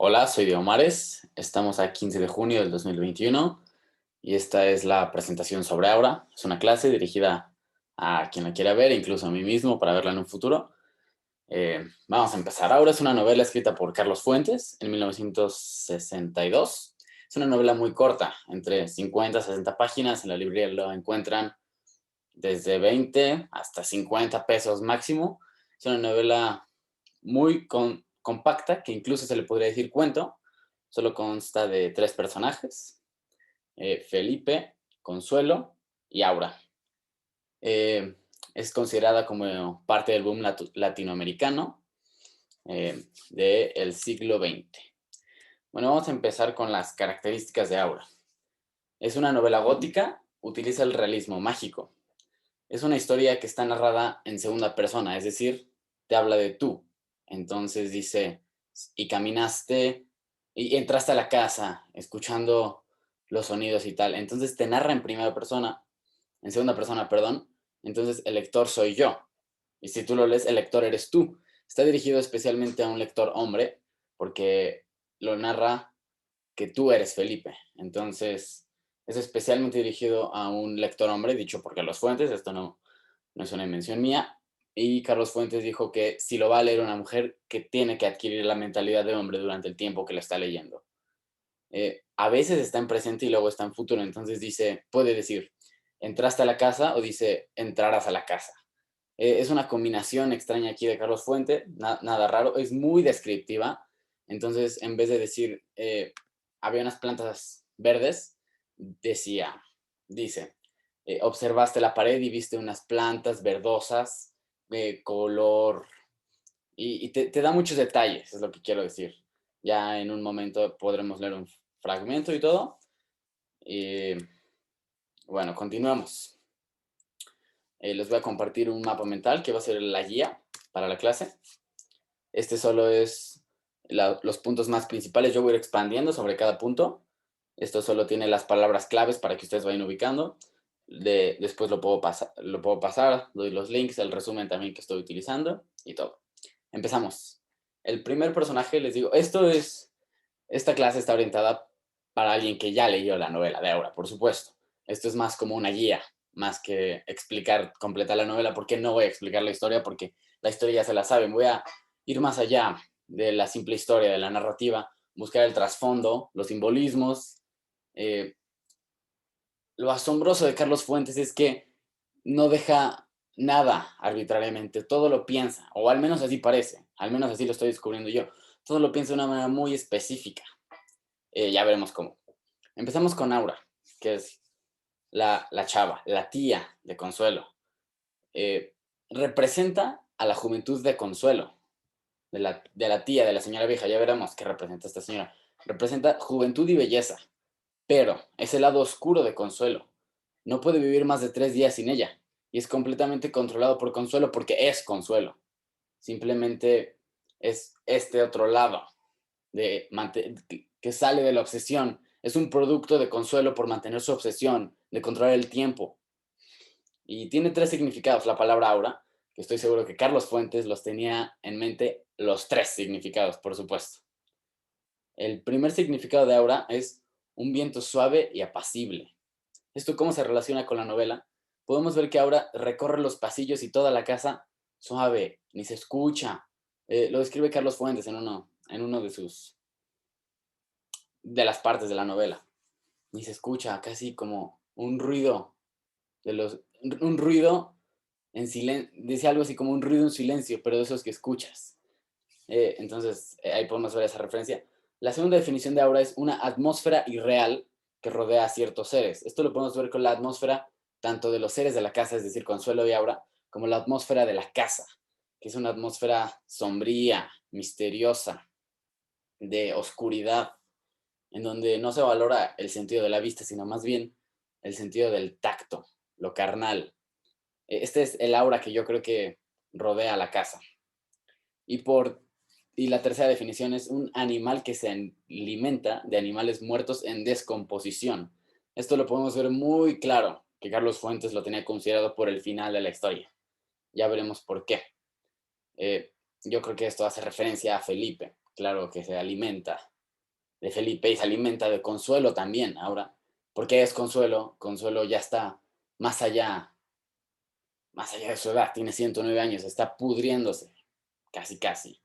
Hola, soy Diego Mares. Estamos a 15 de junio del 2021 y esta es la presentación sobre Aura. Es una clase dirigida a quien la quiera ver, incluso a mí mismo, para verla en un futuro. Vamos a empezar. Aura es una novela escrita por Carlos Fuentes en 1962. Es una novela muy corta, entre 50 y 60 páginas. En la librería lo encuentran desde 20 hasta 50 pesos máximo. Es una novela muy compacta, que incluso se le podría decir cuento. Solo consta de tres personajes, Felipe, Consuelo y Aura. Eh, es considerada como parte del boom latinoamericano del siglo XX. Bueno, vamos a empezar con las características de Aura. Es una novela gótica, utiliza el realismo mágico. Es una historia que está narrada en segunda persona, es decir, te habla de tú. Entonces dice, y caminaste y entraste a la casa escuchando los sonidos y tal. Entonces te narra en primera persona, en segunda persona, perdón. Entonces el lector soy yo. Y si tú lo lees, el lector eres tú. Está dirigido especialmente a un lector hombre porque lo narra que tú eres Felipe. Entonces es especialmente dirigido a un lector hombre, dicho porque los fuentes, esto no es una invención mía. Y Carlos Fuentes dijo que si lo va a leer una mujer, que tiene que adquirir la mentalidad de hombre durante el tiempo que la está leyendo. A veces está en presente y luego está en futuro, entonces dice, puede decir, entraste a la casa o dice, entrarás a la casa. Es una combinación extraña aquí de Carlos Fuentes, nada raro, es muy descriptiva. Entonces, en vez de decir, había unas plantas verdes, dice, observaste la pared y viste unas plantas verdosas de color, y te da muchos detalles, es lo que quiero decir. Ya en un momento podremos leer un fragmento y todo. Y bueno, continuamos. Les voy a compartir un mapa mental que va a ser la guía para la clase. Este solo es los puntos más principales. Yo voy a ir expandiendo sobre cada punto. Esto solo tiene las palabras claves para que ustedes vayan ubicando. Después lo puedo pasar, doy los links, el resumen también que estoy utilizando y todo. Empezamos. El primer personaje, les digo, esta clase está orientada para alguien que ya leyó la novela de Aura, por supuesto. Esto es más como una guía, más que explicar, completar la novela, porque no voy a explicar la historia, porque la historia ya se la saben. Voy a ir más allá de la simple historia, de la narrativa, buscar el trasfondo, los simbolismos. Eh, lo asombroso de Carlos Fuentes es que no deja nada arbitrariamente, todo lo piensa, o al menos así parece, al menos así lo estoy descubriendo yo. Todo lo piensa de una manera muy específica. Ya veremos cómo. Empezamos con Aura, que es la chava, la tía de Consuelo. Representa a la juventud de Consuelo, de la tía, de la señora vieja. Ya veremos qué representa esta señora. Representa juventud y belleza, pero es el lado oscuro de Consuelo. No puede vivir más de 3 días sin ella y es completamente controlado por Consuelo porque es Consuelo. Simplemente es este otro lado que sale de la obsesión. Es un producto de Consuelo por mantener su obsesión, de controlar el tiempo. Y tiene tres significados la palabra aura, que estoy seguro que Carlos Fuentes los tenía en mente, los tres significados, por supuesto. El primer significado de aura es un viento suave y apacible. ¿Esto cómo se relaciona con la novela? Podemos ver que Aura recorre los pasillos y toda la casa suave, ni se escucha. Lo describe Carlos Fuentes en uno de las partes de la novela. Ni se escucha, casi como un ruido un ruido en silencio, dice algo así como un ruido en silencio, pero de esos que escuchas. Entonces, ahí podemos ver esa referencia. La segunda definición de aura es una atmósfera irreal que rodea a ciertos seres. Esto lo podemos ver con la atmósfera tanto de los seres de la casa, es decir, Consuelo y Aura, como la atmósfera de la casa, que es una atmósfera sombría, misteriosa, de oscuridad, en donde no se valora el sentido de la vista, sino más bien el sentido del tacto, lo carnal. Este es el aura que yo creo que rodea la casa. Y, y la tercera definición es un animal que se alimenta de animales muertos en descomposición. Esto lo podemos ver muy claro, que Carlos Fuentes lo tenía considerado por el final de la historia. Ya veremos por qué. Yo creo que esto hace referencia a Felipe, claro, que se alimenta de Felipe y se alimenta de Consuelo también ahora. Porque es Consuelo, Consuelo ya está más allá, más allá de su edad, tiene 109 años, está pudriéndose, casi, casi.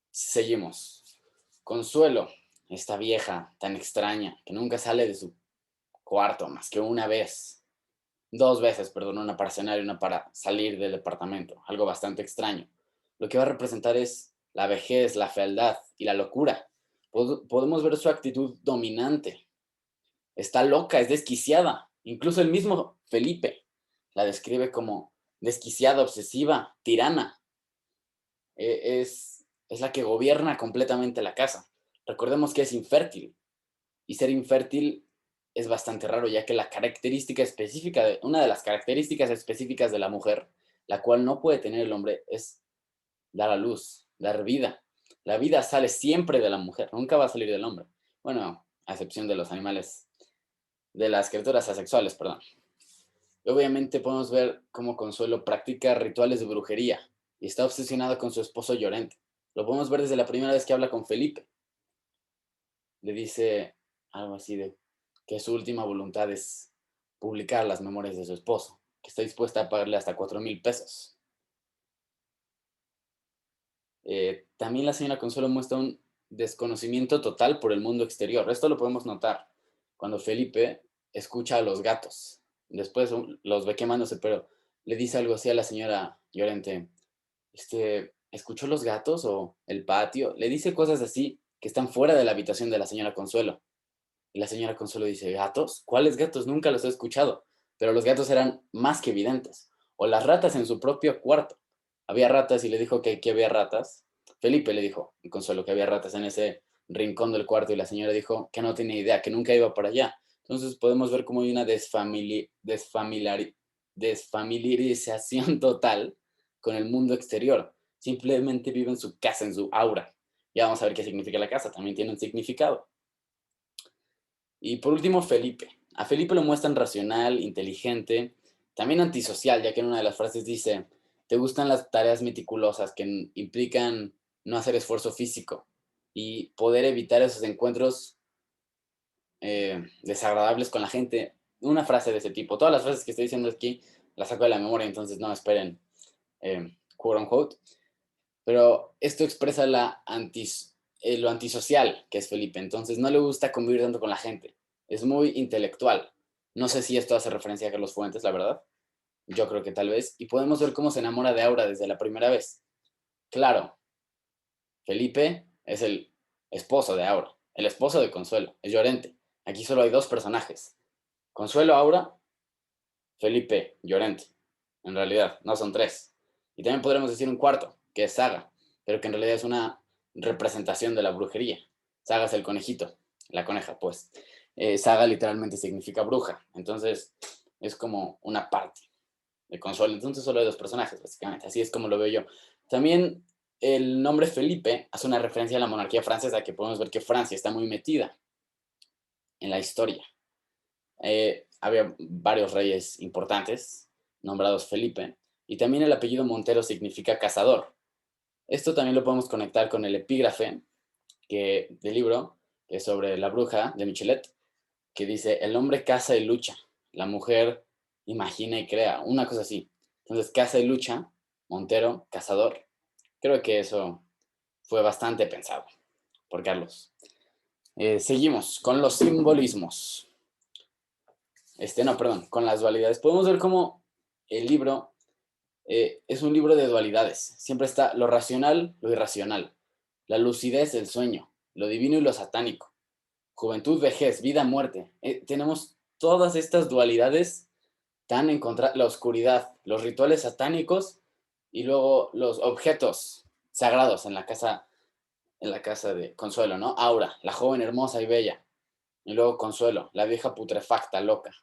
Seguimos. Consuelo, esta vieja tan extraña que nunca sale de su cuarto más que una vez, dos veces, perdón, una para cenar y una para salir del departamento, algo bastante extraño. Lo que va a representar es la vejez, la fealdad y la locura. Podemos ver su actitud dominante. Está loca, es desquiciada. Incluso el mismo Felipe la describe como desquiciada, obsesiva, tirana. Es la que gobierna completamente la casa. Recordemos que es infértil y ser infértil es bastante raro, ya que la característica específica, una de las características específicas de la mujer, la cual no puede tener el hombre, es dar a luz, dar vida. La vida sale siempre de la mujer, nunca va a salir del hombre. Bueno, a excepción de los animales, de las criaturas asexuales, perdón. Y obviamente podemos ver cómo Consuelo practica rituales de brujería y está obsesionada con su esposo Llorente. Lo podemos ver desde la primera vez que habla con Felipe. Le dice algo así de que su última voluntad es publicar las memorias de su esposo, que está dispuesta a pagarle hasta 4,000 pesos. También la señora Consuelo muestra un desconocimiento total por el mundo exterior. Esto lo podemos notar cuando Felipe escucha a los gatos. Después los ve quemándose, pero le dice algo así a la señora Llorente. ¿Escuchó los gatos o el patio? Le dice cosas así que están fuera de la habitación de la señora Consuelo. Y la señora Consuelo dice, ¿gatos? ¿Cuáles gatos? Nunca los he escuchado. Pero los gatos eran más que evidentes. O las ratas en su propio cuarto. Había ratas y le dijo que aquí había ratas. Felipe le dijo, y Consuelo, que había ratas en ese rincón del cuarto y la señora dijo que no tenía idea, que nunca iba para allá. Entonces podemos ver cómo hay una desfamiliarización total con el mundo exterior. Simplemente vive en su casa, en su aura. Ya vamos a ver qué significa la casa. También tiene un significado. Y por último, Felipe. A Felipe lo muestran racional, inteligente, también antisocial, ya que en una de las frases dice, te gustan las tareas meticulosas que implican no hacer esfuerzo físico y poder evitar esos encuentros desagradables con la gente. Una frase de ese tipo. Todas las frases que estoy diciendo aquí las saco de la memoria, entonces no esperen, quote unquote. Pero esto expresa lo antisocial que es Felipe. Entonces no le gusta convivir tanto con la gente. Es muy intelectual. No sé si esto hace referencia a Carlos Fuentes, la verdad. Yo creo que tal vez. Y podemos ver cómo se enamora de Aura desde la primera vez. Claro, Felipe es el esposo de Aura, el esposo de Consuelo, es Llorente. Aquí solo hay dos personajes. Consuelo Aura, Felipe Llorente. En realidad, no son tres. Y también podremos decir un cuarto, que es Saga, pero que en realidad es una representación de la brujería. Saga es el conejito, la coneja, pues. Saga literalmente significa bruja, entonces es como una parte de Consuelo. Entonces solo hay dos personajes, básicamente. Así es como lo veo yo. También el nombre Felipe hace una referencia a la monarquía francesa, que podemos ver que Francia está muy metida en la historia. Había varios reyes importantes nombrados Felipe, y también el apellido Montero significa cazador. Esto también lo podemos conectar con el epígrafe del libro, que es sobre la bruja de Michelet, que dice, el hombre caza y lucha, la mujer imagina y crea, una cosa así. Entonces, caza y lucha, Montero, cazador. Creo que eso fue bastante pensado por Carlos. Seguimos con los simbolismos. No, perdón, con las dualidades. Podemos ver cómo el libro es un libro de dualidades. Siempre está lo racional, lo irracional, la lucidez, el sueño, lo divino y lo satánico, juventud, vejez, vida, muerte. Tenemos todas estas dualidades tan en contra, la oscuridad, los rituales satánicos y luego los objetos sagrados en la casa de Consuelo, ¿no? Aura, la joven hermosa y bella. Y luego Consuelo, la vieja putrefacta, loca.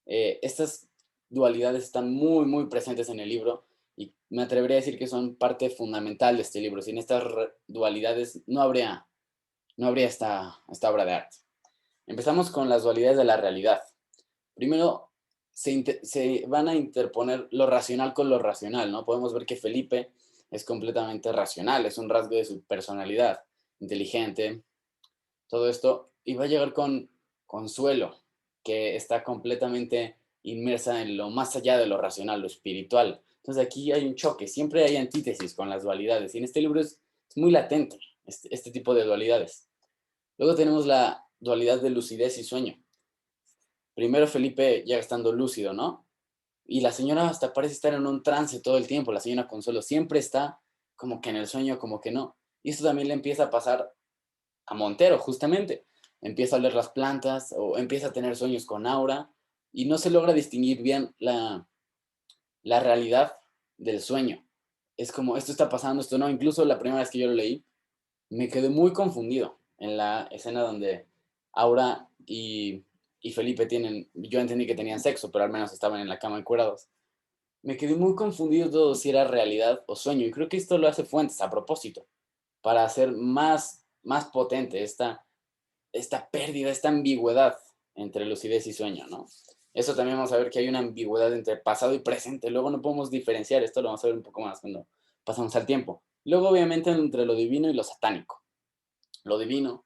Estas dualidades están muy, muy presentes en el libro y me atrevería a decir que son parte fundamental de este libro. Sin estas dualidades no habría esta obra de arte. Empezamos con las dualidades de la realidad. Primero, se van a interponer lo racional con lo racional, ¿no? Podemos ver que Felipe es completamente racional, es un rasgo de su personalidad, inteligente, todo esto, y va a llegar con Consuelo, que está completamente inmersa en lo más allá de lo racional, lo espiritual. Entonces aquí hay un choque, siempre hay antítesis con las dualidades, y en este libro es muy latente este tipo de dualidades. Luego tenemos la dualidad de lucidez y sueño. Primero Felipe llega estando lúcido, ¿no? Y la señora hasta parece estar en un trance todo el tiempo, la señora Consuelo siempre está como que en el sueño, como que no. Y esto también le empieza a pasar a Montero, justamente. Empieza a oler las plantas o empieza a tener sueños con Aura y no se logra distinguir bien la realidad del sueño. Es como, esto está pasando, esto no. Incluso la primera vez que yo lo leí, me quedé muy confundido en la escena donde Aura y Felipe tienen, yo entendí que tenían sexo, pero al menos estaban en la cama encuerados. Me quedé muy confundido todo si era realidad o sueño, y creo que esto lo hace Fuentes a propósito, para hacer más potente esta pérdida, esta ambigüedad entre lucidez y sueño, ¿no? Eso también vamos a ver que hay una ambigüedad entre pasado y presente, luego no podemos diferenciar, esto lo vamos a ver un poco más cuando pasamos al tiempo. Luego, obviamente, entre lo divino y lo satánico. Lo divino,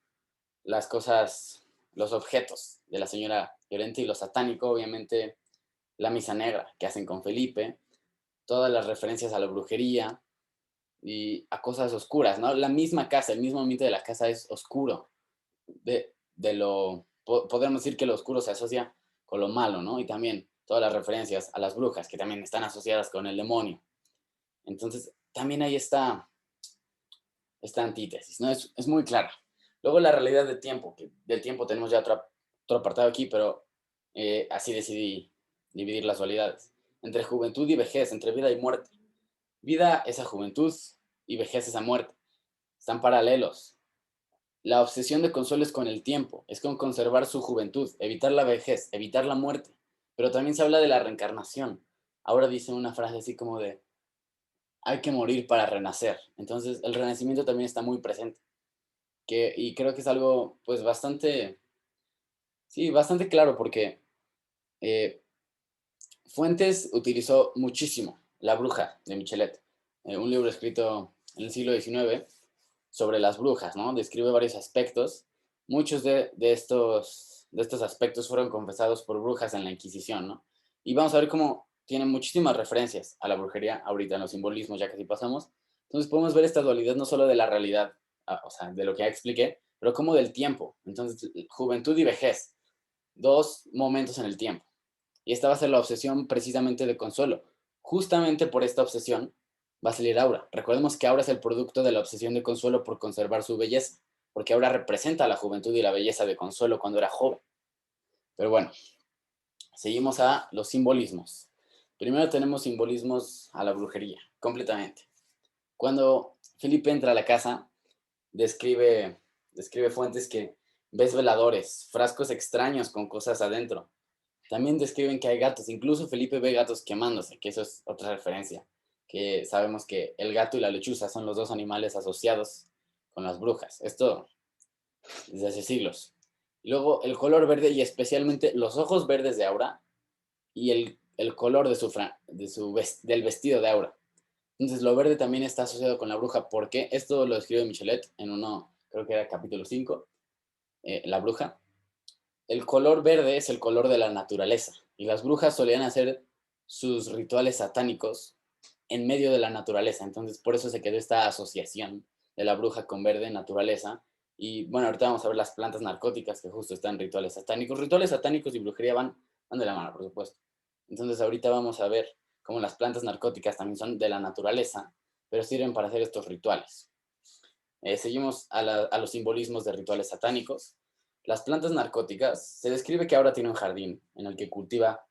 las cosas, los objetos de la señora Llorente, y lo satánico, obviamente, la misa negra que hacen con Felipe, todas las referencias a la brujería y a cosas oscuras, ¿no? La misma casa, el mismo ambiente de la casa es oscuro. Podemos decir que lo oscuro se asocia con lo malo, ¿no? Y también todas las referencias a las brujas, que también están asociadas con el demonio. Entonces, también hay esta antítesis, ¿no? Es muy clara. Luego la realidad del tiempo, que del tiempo tenemos ya otro apartado aquí, pero así decidí dividir las dualidades. Entre juventud y vejez, entre vida y muerte. Vida es a juventud y vejez es a muerte. Están paralelos. La obsesión de Consuelo es con el tiempo, es con conservar su juventud, evitar la vejez, evitar la muerte. Pero también se habla de la reencarnación. Ahora dice una frase así como de, hay que morir para renacer. Entonces el renacimiento también está muy presente. Y creo que es algo pues bastante, sí, bastante claro porque eh, Fuentes utilizó muchísimo La bruja de Michelet, un libro escrito en el siglo XIX sobre las brujas, ¿no? Describe varios aspectos. Muchos de estos aspectos fueron confesados por brujas en la Inquisición, ¿no? Y vamos a ver cómo tiene muchísimas referencias a la brujería ahorita en los simbolismos, ya que así pasamos. Entonces podemos ver esta dualidad no solo de la realidad, o sea, de lo que ya expliqué, pero como del tiempo. Entonces, juventud y vejez, dos momentos en el tiempo. Y esta va a ser la obsesión precisamente de Consuelo. Justamente por esta obsesión va a salir Aura. Recordemos que Aura es el producto de la obsesión de Consuelo por conservar su belleza, porque Aura representa la juventud y la belleza de Consuelo cuando era joven. Pero bueno, seguimos a los simbolismos. Primero tenemos simbolismos a la brujería, completamente. Cuando Felipe entra a la casa, describe Fuentes que ves veladores, frascos extraños con cosas adentro. También describen que hay gatos, incluso Felipe ve gatos quemándose, que eso es otra referencia, que sabemos que el gato y la lechuza son los dos animales asociados con las brujas. Esto desde hace siglos. Luego el color verde y especialmente los ojos verdes de Aura y el color del vestido de Aura. Entonces lo verde también está asociado con la bruja, porque esto lo escribe Michelet en uno, creo que era capítulo 5, La bruja. El color verde es el color de la naturaleza y las brujas solían hacer sus rituales satánicos en medio de la naturaleza. Entonces, por eso se quedó esta asociación de la bruja con verde, naturaleza. Y bueno, ahorita vamos a ver las plantas narcóticas que justo están en rituales satánicos. Rituales satánicos y brujería van de la mano, por supuesto. Entonces, ahorita vamos a ver cómo las plantas narcóticas también son de la naturaleza, pero sirven para hacer estos rituales. Seguimos a los simbolismos de rituales satánicos. Las plantas narcóticas, se describe que ahora tiene un jardín en el que cultiva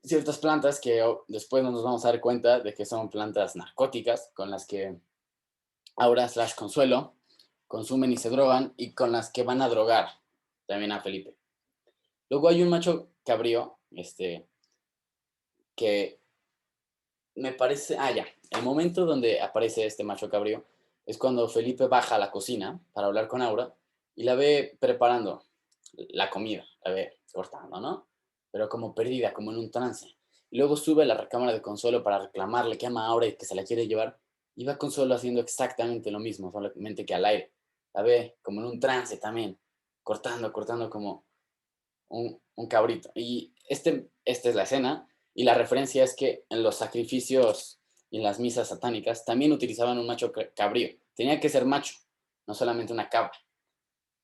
ciertas plantas que después no nos vamos a dar cuenta de que son plantas narcóticas con las que Aura slash Consuelo consumen y se drogan y con las que van a drogar también a Felipe. Luego hay un macho cabrío, que me parece, ya, el momento donde aparece este macho cabrío es cuando Felipe baja a la cocina para hablar con Aura y la ve preparando la comida, la ve cortando, ¿no? Pero como perdida, como en un trance. Y luego sube a la recámara de Consuelo para reclamarle que ama a Aura y que se la quiere llevar. Y va Consuelo haciendo exactamente lo mismo, solamente que al aire. la ve como en un trance también, cortando como un cabrito. Y esta es la escena, y la referencia es que en los sacrificios y en las misas satánicas también utilizaban un macho cabrío. Tenía que ser macho, no solamente una cabra.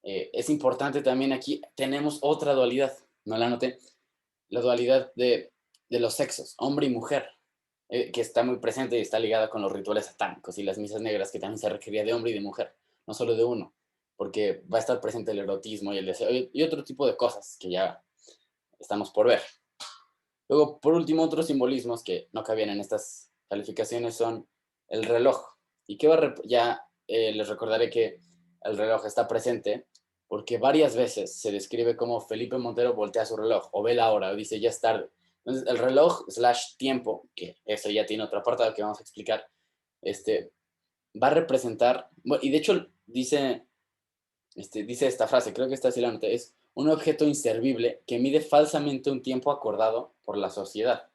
Es importante también aquí, tenemos otra dualidad, no la noté, la dualidad de los sexos, hombre y mujer, que está muy presente y está ligada con los rituales satánicos y las misas negras, que también se requería de hombre y de mujer, no solo de uno, porque va a estar presente el erotismo y el deseo y otro tipo de cosas que ya estamos por ver. Luego, por último, otros simbolismos que no cabían en estas calificaciones son el reloj. Y que ya les recordaré que el reloj está presente porque varias veces se describe como Felipe Montero voltea su reloj o ve la hora o dice ya es tarde. Entonces, el reloj slash tiempo, que eso ya tiene otro apartado que vamos a explicar, va a representar, bueno, y de hecho dice esta frase, creo que esta sí la noté, es un objeto inservible que mide falsamente un tiempo acordado por la sociedad.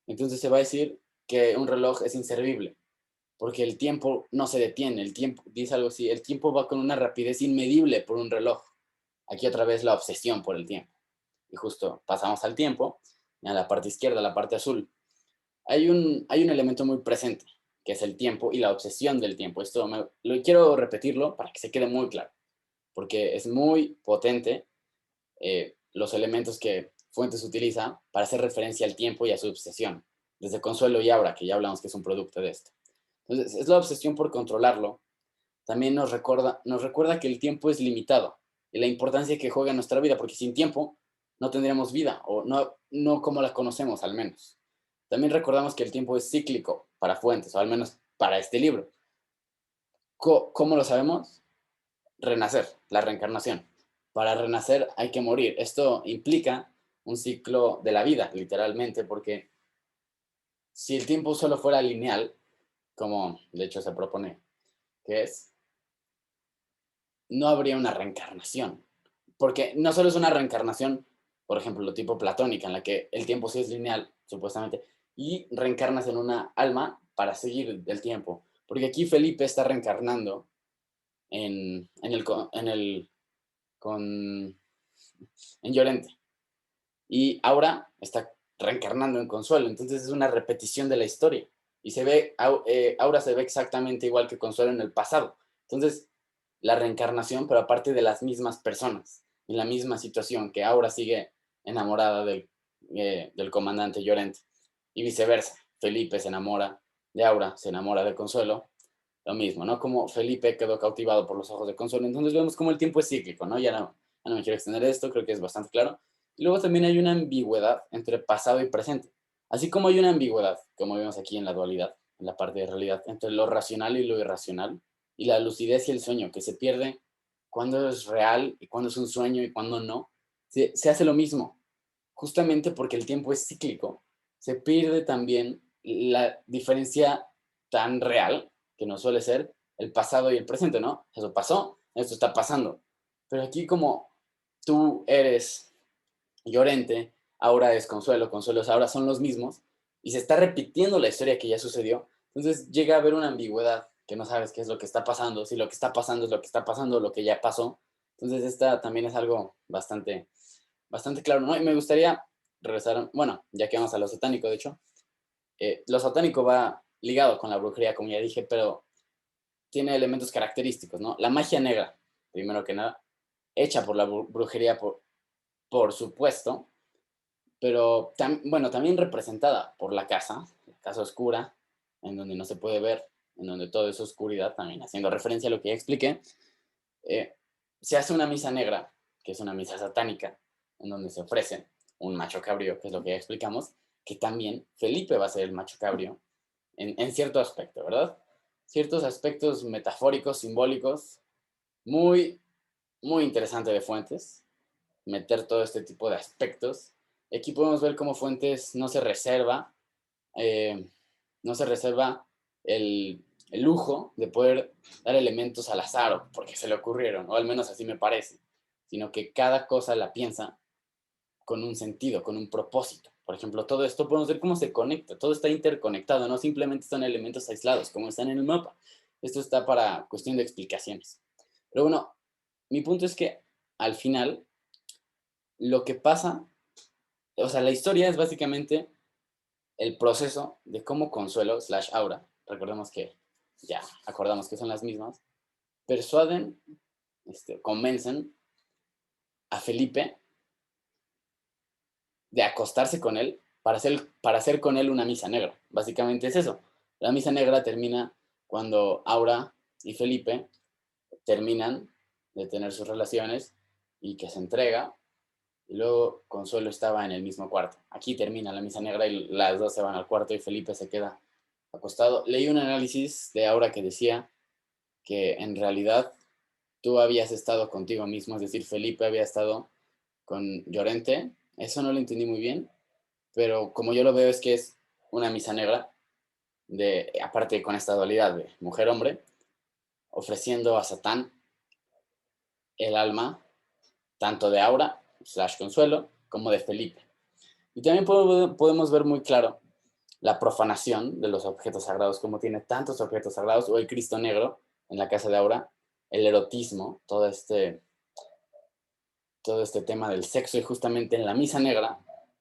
Entonces se va a decir que un reloj es inservible, porque el tiempo no se detiene, el tiempo, dice algo así, el tiempo va con una rapidez inmedible por un reloj. Aquí otra vez la obsesión por el tiempo. Y justo pasamos al tiempo, a la parte izquierda, a la parte azul. Hay un elemento muy presente, que es el tiempo y la obsesión del tiempo. Lo quiero repetirlo para que se quede muy claro, porque es muy potente los elementos que Fuentes utiliza para hacer referencia al tiempo y a su obsesión, desde Consuelo y Aura, que ya hablamos que es un producto de esto. Entonces, es la obsesión por controlarlo. También nos recuerda que el tiempo es limitado y la importancia que juega en nuestra vida, porque sin tiempo no tendríamos vida, o no como la conocemos al menos. También recordamos que el tiempo es cíclico para Fuentes, o al menos para este libro. ¿Cómo lo sabemos? Renacer, la reencarnación. Para renacer hay que morir. Esto implica un ciclo de la vida, literalmente, porque si el tiempo solo fuera lineal, como de hecho se propone que es, no habría una reencarnación. Porque no solo es una reencarnación, por ejemplo, tipo platónica, en la que el tiempo sí es lineal, supuestamente, y reencarnas en una alma para seguir el tiempo. Porque aquí Felipe está reencarnando con, en Llorente. Y Aura está reencarnando en Consuelo, entonces es una repetición de la historia. Y Aura se ve exactamente igual que Consuelo en el pasado. Entonces, la reencarnación, pero aparte de las mismas personas, en la misma situación, que Aura sigue enamorada del comandante Llorente. Y viceversa, Felipe se enamora de Aura, se enamora de Consuelo, lo mismo, ¿no? Como Felipe quedó cautivado por los ojos de Consuelo. Entonces vemos como el tiempo es cíclico, ¿no? Ya no me quiero extender esto, creo que es bastante claro. Y luego también hay una ambigüedad entre pasado y presente. Así como hay una ambigüedad, como vemos aquí en la dualidad, en la parte de realidad, entre lo racional y lo irracional, y la lucidez y el sueño, que se pierde cuando es real y cuando es un sueño y cuando no, se hace lo mismo, justamente porque el tiempo es cíclico. Se pierde también la diferencia tan real, que no suele ser el pasado y el presente, ¿no? Eso pasó, esto está pasando. Pero aquí como tú eres Llorente, ahora es Consuelo, Consuelo es ahora, son los mismos, y se está repitiendo la historia que ya sucedió, entonces llega a haber una ambigüedad, que no sabes qué es lo que está pasando, si lo que está pasando es lo que está pasando, lo que ya pasó. Entonces esta también es algo bastante claro, ¿no? Y me gustaría regresar, bueno, ya que vamos a lo satánico, de hecho, lo satánico va ligado con la brujería, como ya dije, pero tiene elementos característicos, ¿no? La magia negra, primero que nada, hecha por la brujería, por supuesto, pero bueno, también representada por la casa oscura, en donde no se puede ver, en donde todo es oscuridad, también haciendo referencia a lo que ya expliqué. eh, Se hace una misa negra, que es una misa satánica, en donde se ofrece un macho cabrío, que es lo que ya explicamos, que también Felipe va a ser el macho cabrío en cierto aspecto, ¿verdad? Ciertos aspectos metafóricos, simbólicos, muy, muy interesante de Fuentes, meter todo este tipo de aspectos. Aquí podemos ver cómo Fuentes eh, no se reserva el lujo de poder dar elementos al azar, porque se le ocurrieron, o al menos así me parece, sino que cada cosa la piensa con un sentido, con un propósito. Por ejemplo, todo esto podemos ver cómo se conecta, todo está interconectado, no simplemente son elementos aislados, como están en el mapa. Esto está para cuestión de explicaciones. Pero bueno, mi punto es que al final lo que pasa, o sea, la historia es básicamente el proceso de cómo Consuelo slash Aura, recordemos que ya acordamos que son las mismas, persuaden, convencen a Felipe de acostarse con él para hacer con él una misa negra. Básicamente es eso. La misa negra termina cuando Aura y Felipe terminan de tener sus relaciones y que se entrega. Y luego Consuelo estaba en el mismo cuarto. Aquí termina la misa negra y las dos se van al cuarto y Felipe se queda acostado. Leí un análisis de Aura que decía que en realidad tú habías estado contigo mismo, es decir, Felipe había estado con Llorente. Eso no lo entendí muy bien, pero como yo lo veo es que es una misa negra, aparte con esta dualidad de mujer-hombre, ofreciendo a Satán el alma tanto de Aura, slash Consuelo, como de Felipe. Y también podemos ver muy claro la profanación de los objetos sagrados, como tiene tantos objetos sagrados, o el Cristo Negro en la casa de Aura, el erotismo, todo este tema del sexo, y justamente en la misa negra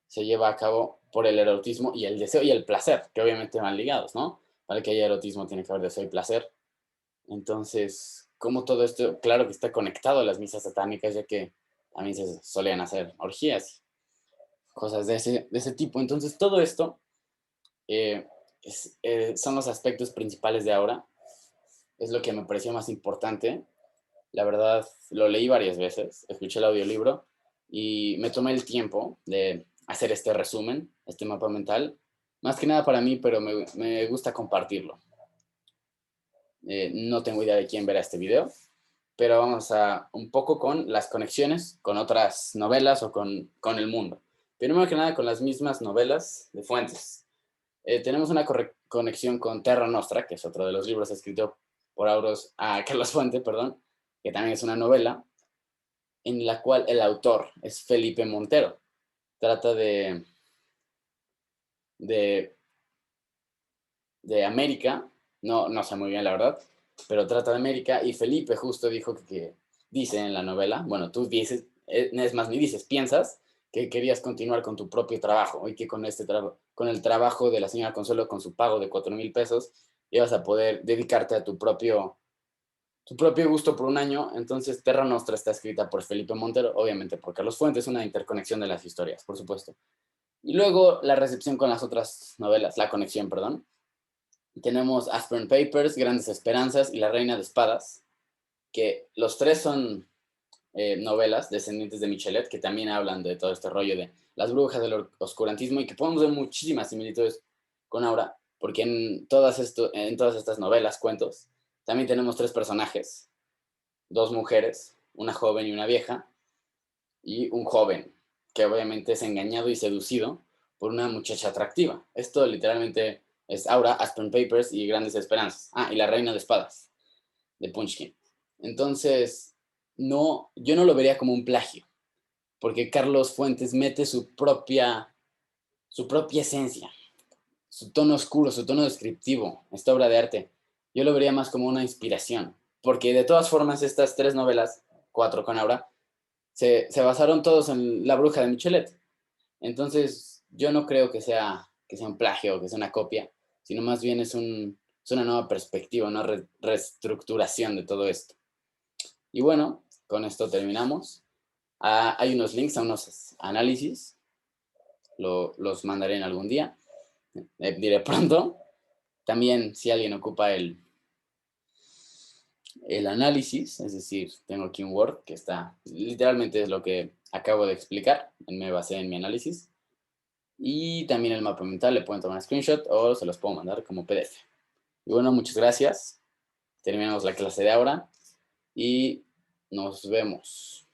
se lleva a cabo por el erotismo y el deseo y el placer, que obviamente van ligados, ¿no? Para que haya erotismo tiene que haber deseo y placer. Entonces, como todo esto, claro que está conectado a las misas satánicas, ya que también se solían hacer orgías, cosas de ese tipo. Entonces, todo esto eh, son los aspectos principales de ahora. Es lo que me pareció más importante. La verdad, lo leí varias veces, escuché el audiolibro y me tomé el tiempo de hacer este resumen, este mapa mental. Más que nada para mí, pero me gusta compartirlo. No tengo idea de quién verá este video, pero vamos a un poco con las conexiones con otras novelas o con el mundo. Primero que nada con las mismas novelas de fuentes. Tenemos una conexión con Terra Nostra, que es otro de los libros escrito por Carlos Fuente, perdón, que también es una novela, en la cual el autor es Felipe Montero. Trata de, de América, no sé muy bien la verdad, pero trata de América y Felipe justo dijo dice en la novela, bueno, tú dices, es más, ni dices, piensas que querías continuar con tu propio trabajo y que con el trabajo de la señora Consuelo, con su pago de 4,000 pesos, ibas a poder dedicarte a tu propio gusto por un año. Entonces Terra Nostra está escrita por Felipe Montero, obviamente por Carlos Fuentes, una interconexión de las historias, por supuesto. Y luego la recepción con las otras novelas, la conexión, perdón. Tenemos Aspern Papers, Grandes Esperanzas y La Reina de Espadas, que los tres son novelas descendientes de Michelet, que también hablan de todo este rollo de las brujas, del oscurantismo, y que podemos ver muchísimas similitudes con Aura, porque en todas estas novelas, cuentos, también tenemos tres personajes, dos mujeres, una joven y una vieja, y un joven, que obviamente es engañado y seducido por una muchacha atractiva. Esto literalmente es Aura, Aspen Papers y Grandes Esperanzas. Ah, y La Reina de Espadas, de Punchkin. Entonces, no, yo no lo vería como un plagio, porque Carlos Fuentes mete su propia esencia, su tono oscuro, su tono descriptivo, esta obra de arte. Yo lo vería más como una inspiración, porque de todas formas estas tres novelas, cuatro con Aura, se basaron todos en La Bruja de Michelet. Entonces, yo no creo que sea un plagio o que sea una copia, sino más bien es una nueva perspectiva, una reestructuración de todo esto. Y bueno, con esto terminamos. Hay unos links a unos análisis, los mandaré en algún día, diré pronto. También, si alguien ocupa el análisis, es decir, tengo aquí un Word que está, literalmente es lo que acabo de explicar, me basé en mi análisis, y también el mapa mental le pueden tomar un screenshot o se los puedo mandar como PDF. Y bueno, muchas gracias, terminamos la clase de ahora y nos vemos.